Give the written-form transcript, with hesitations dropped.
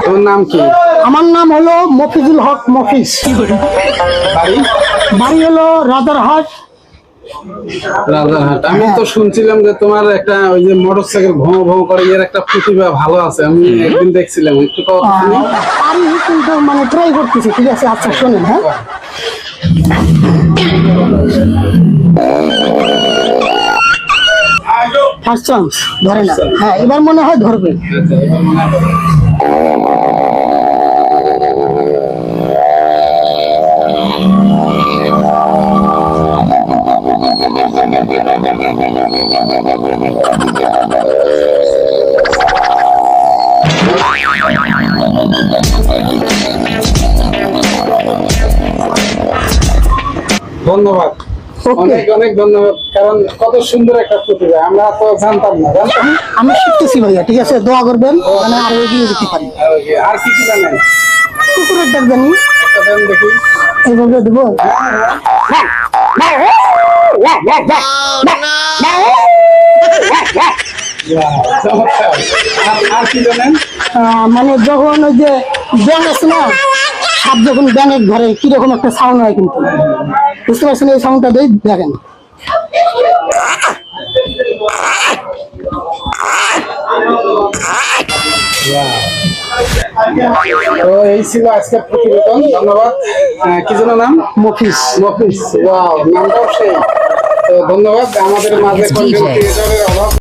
তোমার নাম কি? আমার নাম হলো মফিজুল হক মফিজ। বাড়ি হলো রাজারহাট। রাজারহাট। আমি তো শুনছিলাম যে তোমার একটা ওই যে মোটরসাইকেল ভোঁ ভোঁ করে এর একটা প্রতিভা ভালো আছে, আমি একদিন দেখছিলাম। একটু আমি কিন্তু মানে ট্রাই করতেছি। ঠিক আছে, আচ্ছা শোনেন। হ্যাঁ, ফার্স্ট চান্স ধরে না। হ্যাঁ, এবার মনে হয় ধরবে। ধন্যবাদ, অনেক অনেক ধন্যবাদ। কারণ কত সুন্দর একটা প্রতিভা, আমরা তো জানতাম না। আমি শিখতেছি ভাইয়া। ঠিক আছে, দোয়া করবেন মানে আরো এগিয়ে যেতে পারি। আর কি কি জানেন? কুকুরের ডাক জানি, একটা দেন দেখি। এইভাবে দেবো। চমৎকার। আর কি জানেন? মানে যখন ওই যে ব্যাং আছে না, সাপ যখন ব্যাঙের ঘরে কিরকম একটা সাউন্ড হয়, কিন্তু বুঝতে পারছেন? এই সাউন্ডটা দিয়ে দেখেন। তো এই ছিল আজকের প্রতিবেদন। ধন্যবাদ। কি যেন নাম? মফিজ। মফিজ। ওয়াও, নামটাও সেই। তো ধন্যবাদ। আমাদের মাঝে কন্টেন্ট ক্রিয়েটরের অভাব।